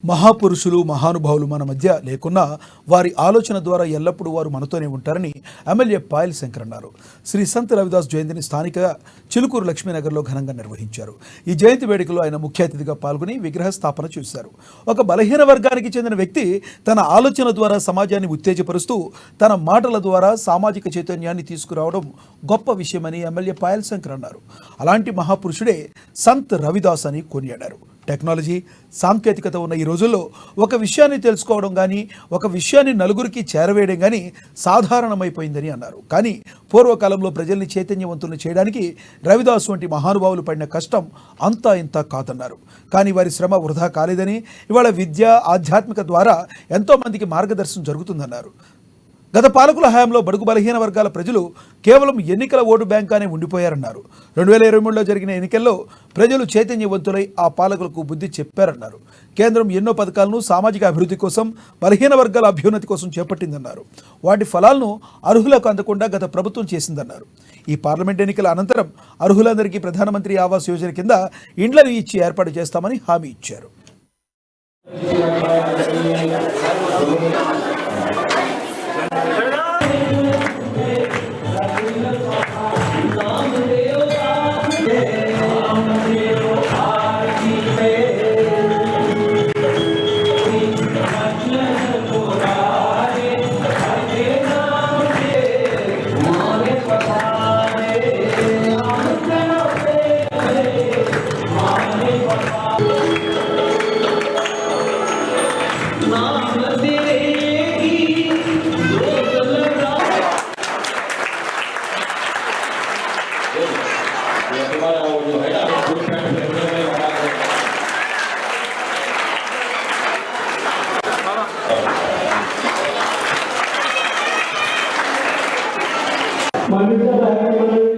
మహాపురుషులు మహానుభావులు మన మధ్య లేకున్నా వారి ఆలోచన ద్వారా ఎల్లప్పుడూ వారు మనతోనే ఉంటారని ఎమ్మెల్యే పాయల్ శంకర్ అన్నారు. శ్రీ సంత్ రవిదాస్ జయంతిని స్థానిక చిలుకూరు లక్ష్మీనగర్లో ఘనంగా నిర్వహించారు. ఈ జయంతి వేడుకలో ఆయన ముఖ్య అతిథిగా పాల్గొని విగ్రహ స్థాపన చేశారు. ఒక బలహీన వర్గానికి చెందిన వ్యక్తి తన ఆలోచన ద్వారా సమాజాన్ని ఉత్తేజపరుస్తూ తన మాటల ద్వారా సామాజిక చైతన్యాన్ని తీసుకురావడం గొప్ప విషయమని ఎమ్మెల్యే పాయల్ శంకర్ అన్నారు. అలాంటి మహాపురుషుడే సంత్ రవిదాస్ అని కొనియాడారు. టెక్నాలజీ సాంకేతికత ఉన్న ఈ రోజుల్లో ఒక విషయాన్ని తెలుసుకోవడం కానీ ఒక విషయాన్ని నలుగురికి చేరవేయడం కానీ సాధారణమైపోయిందని అన్నారు. కానీ పూర్వకాలంలో ప్రజల్ని చైతన్యవంతులను చేయడానికి రవిదాస్ వంటి మహానుభావులు పడిన కష్టం అంతా ఇంత కాదన్నారు. కానీ వారి శ్రమ వృధా కాలేదని, ఇవాళ విద్య ఆధ్యాత్మిక ద్వారా ఎంతోమందికి మార్గదర్శనం జరుగుతుందన్నారు. గత పాలకుల హయాంలో బడుగు బలహీన వర్గాల ప్రజలు కేవలం ఎన్నికల ఓటు బ్యాంకానే ఉండిపోయారన్నారు. 2023లో జరిగిన ఎన్నికల్లో ప్రజలు చైతన్యవంతులై ఆ పాలకులకు బుద్ధి చెప్పారన్నారు. కేంద్రం ఎన్నో పథకాలను సామాజిక అభివృద్ధి కోసం, బలహీన వర్గాల అభ్యున్నతి కోసం చేపట్టిందన్నారు. వాటి ఫలాలను అర్హులకు అందకుండా గత ప్రభుత్వం చేసిందన్నారు. ఈ పార్లమెంట్ ఎన్నికల అనంతరం అర్హులందరికీ ప్రధానమంత్రి ఆవాస్ యోజన కింద ఇండ్లను ఇచ్చి ఏర్పాటు చేస్తామని హామీ ఇచ్చారు.